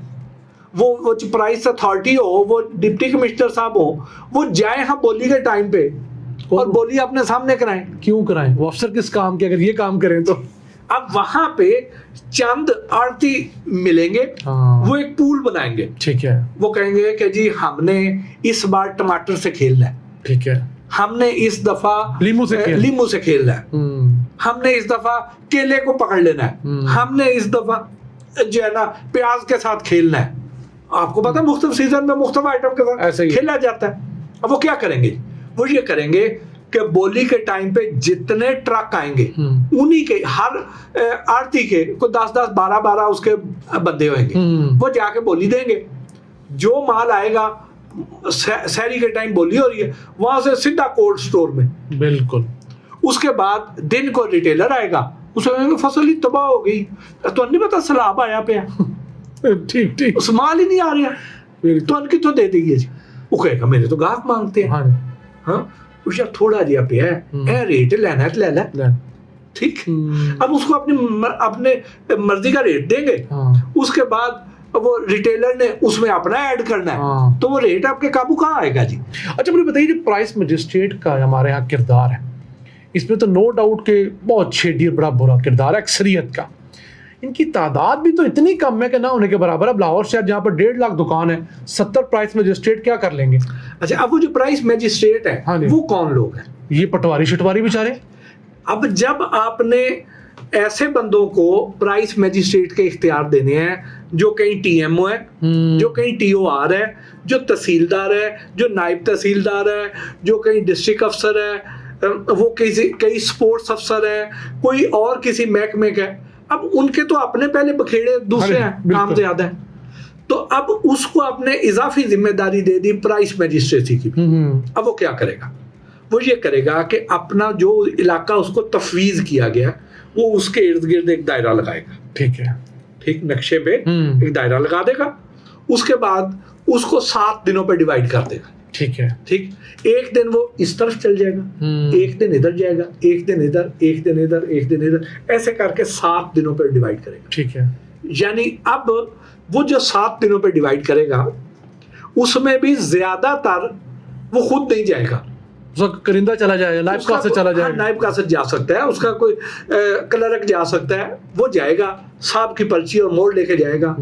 वो जो प्राइस अथॉरिटी हो, वो डिप्टी कमिश्नर साहब हो, वो जाए हाँ बोली के टाइम पे और बोली अपने सामने कराएं। क्यों कराएं? वो अफसर किस काम के, अगर ये काम करें तो। अब वहां पे चंद आड़ती मिलेंगे, वो एक पूल बनाएंगे, ठीक है, वो कहेंगे कि जी हमने इस बार टमाटर से खेलना है, ठीक है, हमने इस दफा लीमू से खेलना है, हमने इस दफा केले को पकड़ लेना है, हमने इस दफा जो है ना प्याज के साथ खेलना है। आपको पता है मुख्तलिफ सीजन में मुख्तलिफ आइटम के साथ खेला जाता है। अब वो क्या करेंगे? वो ये करेंगे कि बोली के टाइम पे जितने ट्रक आएंगे उन्हीं के हर आरती के को 10-10, 12-12 उसके बंदे होंगे, वो जाके बोली देंगे। जो माल आएगा शहरी के टाइम बोली हो रही है, वहां से सीधा कोल्ड स्टोर में, बिल्कुल। उसके बाद दिन को रिटेलर आएगा, उसमें फसल ही तबाह हो गई, तो नहीं पता सैलाब आया पे ठीक ठीक, उस माल ही नहीं आ रहा, तो अनकी तो दे देगी जी। वो कहेगा मेरे तो गाहक मांगते हैं, हाँ उसका थोड़ा जिया पे है रेट लेना है तो ले ले, ठीक। अब उसको अपने मर्जी का रेट देंगे, उसके बाद वो रिटेलर ने उसमें अपना ऐड करना है, तो वो रेट आपके काबू कहाँ आएगा जी। अच्छा मुझे बताइए, जो प्राइस मजिस्ट्रेट का हमारे यहाँ किरदार है, इसमें तो नो डाउट के बहुत छेड़ी बड़ा बुरा किरदार है अक्सरियत का। इनकी तादाद भी तो इतनी कम है कि ना होने के बराबर। अब लाहौर शहर जहाँ पर 1.5 लाख दुकान है, 70 प्राइस मजिस्ट्रेट क्या कर लेंगे? अच्छा अब वो जो प्राइस मजिस्ट्रेट है, हाँ, वो कौन लोग हैं? ये पटवारी शटवारी बेचारे। अब जब आपने ऐसे बंदों को प्राइस मजिस्ट्रेट के इख्तियार देने हैं जो कहीं टीएमओ है, जो कहीं टीओआर है, जो तहसीलदार है, जो नायब तहसीलदार है, जो कहीं डिस्ट्रिक्ट अफसर है, वो कई स्पोर्ट्स अफसर है, कोई और किसी महकमे का है। अब उनके तो अपने पहले बखेड़े दूसरे हैं, काम ज्यादा है, तो अब उसको आपने इजाफी जिम्मेदारी दे दी प्राइस मजिस्ट्रेसी की। अब वो क्या करेगा? वो ये करेगा कि अपना जो इलाका उसको तफवीज किया गया वो उसके इर्द गिर्द एक दायरा लगाएगा। ठीक है, ठीक, नक्शे पे एक दायरा लगा देगा, उसके बाद उसको 7 दिनों पे डिवाइड कर देगा। ठीक है, ठीक, एक दिन वो इस तरफ चल जाएगा, एक दिन इधर जाएगा, एक दिन इधर, एक दिन इधर, एक दिन इधर, ऐसे करके 7 दिनों पर डिवाइड करेगा। ठीक है, यानी अब वो जो 7 दिनों पर डिवाइड करेगा उसमें भी ज्यादातर वो खुद नहीं जाएगा, उसका करिंदा चला जाएगा, नायब कासद चला जाएगा, नायब कासद जा सकता है, उसका कोई क्लर्क जा सकता है, वो जाएगा, साहब की पर्ची और मोड़ लेके जाएगा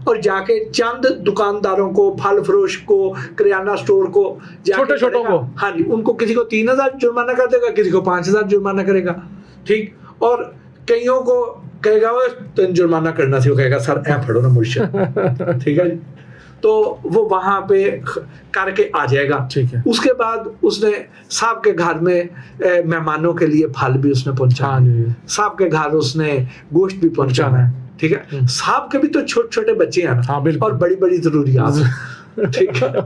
और जाके चंद दुकानदारों को, फल फरोश को, किराना स्टोर को, छोटे छोटों को, हाँ जी, उनको किसी को 3000 जुर्माना कर देगा, किसी को 5000 जुर्माना करेगा। ठीक, और कईयों को कहेगा वो तुम जुर्माना करना थी, वो कहेगा सर ऐ फड़ो ना मुर्शिद। ठीक है, तो वो वहां पे करके आ जाएगा। ठीक है, उसके बाद उसने साहब के घर में मेहमानों के लिए फल भी उसने पहुंचाना, साहब के घर उसने गोश्त भी पहुंचाना है। ठीक है, साहब के भी तो छोटे छोटे बच्चे हैं ना, और बड़ी बड़ी जरूरियात। ठीक है,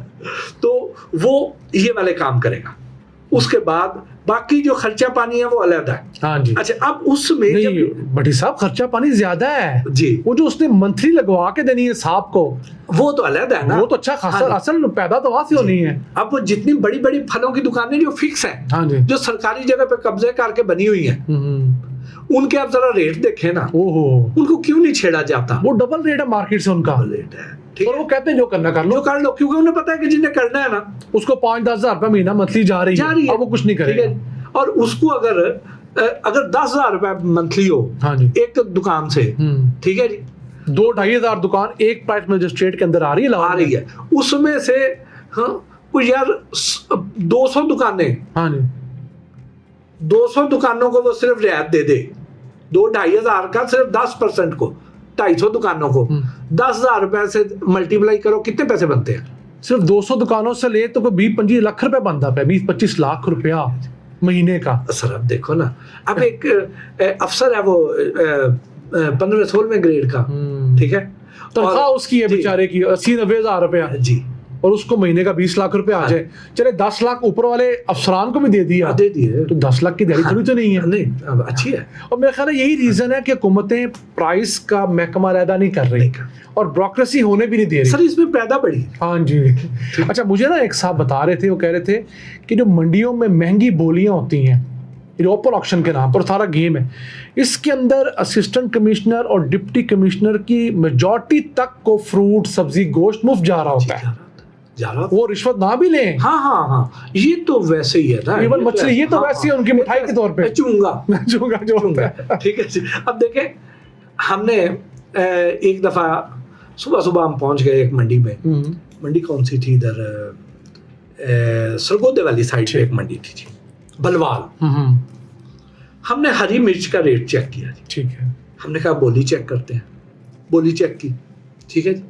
तो वो ये वाले काम करेगा। उसके बाद बाकी जो खर्चा पानी है वो अलग है। हाँ जी। अच्छा, अब उसमें भट्टी साहब खर्चा पानी ज्यादा है जी, वो जो उसने मंथली लगवा के देनी है साहब को, वो तो अलग है ना, वो तो अच्छा खासा। हाँ, असल पैदा तो वहां से होनी है। अब वो जितनी बड़ी बड़ी फलों की दुकानें जो फिक्स है, हाँ जी, जो सरकारी जगह पे कब्जे करके बनी हुई है, उनके आप जरा रेट देखें ना, ओहो, उनको क्यों नहीं छेड़ा जाता? वो डबल रेट है मार्केट से, उनका रेट है। और वो कहते हैं जो करना कर लो, क्योंकि उन्हें पता है कि जिन्हें करना है ना, उसको 5-10 हजार रुपए महीना मंथली जा रही है, अब वो कुछ नहीं करेगा। और उसको अगर 10,000 रुपए मंथली हो, हाँ जी, एक दुकान से, ठीक है जी, 2-2.5 हजार दुकान एक प्राइस मजिस्ट्रेट के अंदर आ रही है, उसमें से कुछ यार 200 दुकानें, हाँ जी, 200 दुकानों को वो सिर्फ रियायत दे दे, 2-2.5 हजार का सिर्फ 10% को, 250 दुकानों को 10,000 रुपए से मल्टीप्लाई करो, कितने पैसे बनते हैं? सिर्फ 200 दुकानों से ले तो 20-25 लाख रुपए बनता है, 20-25 लाख रुपया महीने का। सर अब देखो ना, अब एक अफसर है वो 15वें-16वें ग्रेड का, ठीक है, तनख्वाह उसकी है बेचारे की 80-90 हजार रुपया जी, और उसको महीने का 20 लाख रुपए आ जाए, चले 10 लाख ऊपर वाले अफसरान को भी दे दिए, तो 10 लाख की दिहाड़ी थोड़ी तो नहीं है। नहीं, अब अच्छी है। और मेरा ख्याल है यही रीजन है कि हुकूमतें प्राइस का महकमा अलहदा नहीं कर रही और ब्रोक्रेसी होने भी नहीं दे रही। सर इसमें पैदा बढ़ी। हाँ जी। अच्छा, मुझे ना एक साहब बता रहे थे, वो कह रहे थे कि जो मंडियों में महंगी बोलियां होती हैं, ओपन ऑक्शन के नाम पर सारा गेम है, इसके अंदर असिस्टेंट कमिश्नर और डिप्टी कमिश्नर की मेजॉरिटी तक को फ्रूट, सब्जी, गोश्त मुफ्त जा रहा होता है, वो रिश्वत ना भी लें। हाँ हाँ हाँ, ये तो वैसे ही है ना, इवन मछली ये तो वैसे ही उनकी मिठाई के तौर पे चूंगा जो होता है। ठीक है जी। अब देखें, हमने एक दफा सुबह सुबह हम पहुंच गए एक मंडी में, मंडी कौन सी थी, इधर सरगोदे वाली साइड पे एक मंडी थी जी, बलवाल। हमने हरी मिर्च का रेट चेक किया जी, ठीक है, हमने कहा बोली चेक करते हैं, बोली चेक की, ठीक है जी,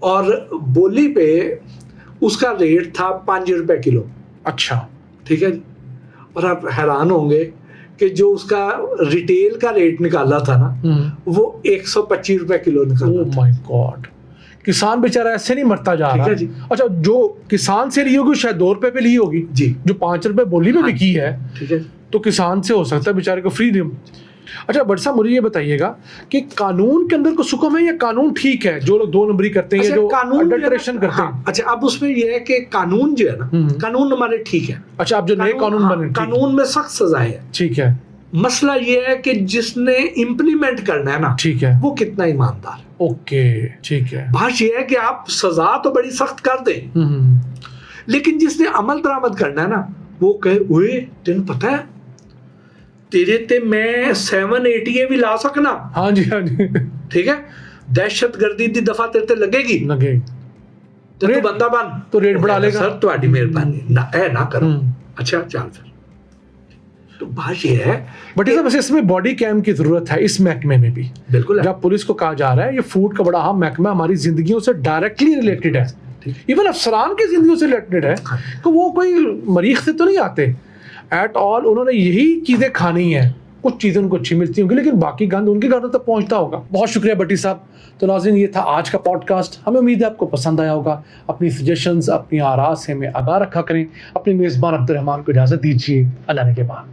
और बोली पे उसका रेट था 5 रुपए किलो। अच्छा, ठीक है जी। और आप हैरान होंगे कि जो उसका रिटेल का रेट निकाला था ना, वो 125 रुपए किलो निकाला। ओह माय गॉड, किसान बेचारा ऐसे नहीं मरता जा रहा है जी। अच्छा, जो किसान से ली होगी शायद 2 रुपए पे ली होगी जी, जो 5 रुपए बोली में बिकी है, ठीक है, तो किसान से हो सकता है बेचारे को फ्री दे। अच्छा बट साहब, मुझे ये बताइएगा कि कानून के अंदर कुछ हुक्म है या कानून ठीक है जो लोग 2 नंबरी करते हैं, जो अडल्ट्रेशन करते हैं? अच्छा, अब उसमें ये है कि कानून जो है ना, कानून हमारे ठीक है। अच्छा, अब जो नए कानून बने, कानून में सख्त सजाएं है, ठीक है। मसला ये है कि जिसने इम्प्लीमेंट करना है ना, ठीक है, वो कितना ईमानदार है। ओके, ठीक है। बात ये है कि आप सजा तो बड़ी सख्त कर दें, लेकिन जिसने अमल दरामद करना है ना, वो कहे ओए तेन पता है तेरे ते मैं 780 भी ला सकना। हाँ जी, हाँ जी, ठीक है, दहशतगर्दी दी दफा तेरे ते लगेगी तो तू बंदा बन, तो रेट बढ़ा लेगा। सर तुम्हारी मेहरबानी ना, ऐ ना करो। अच्छा चल फिर, तो बात ये है, बट इसमें बॉडी कैम की जरूरत है इस महकमे में भी। बिल्कुल है। जब पुलिस को कहा जा रहा है ये फूड का बड़ा अहम महकमा हमारी जिंदगियों से डायरेक्टली रिलेटेड है, इवन अफसरान की जिंदगियों से रिलेटेड है, तो वो कोई मरीख से तो नहीं आते एट ऑल। उन्होंने यही चीज़ें खानी है, कुछ चीज़ें उनको अच्छी मिलती होंगी लेकिन बाकी गंद उनके घरों तक पहुंचता होगा। बहुत शुक्रिया भट्टी साहब। तो नाज़रीन, ये था आज का पॉडकास्ट। हमें उम्मीद है आपको पसंद आया होगा। अपनी सजेशंस, अपनी आराज़ से हमें आगाह रखा करें। अपने मेज़बान अब्दुल रहमान को इजाज़त दीजिए। अल्लाह ने के बाद।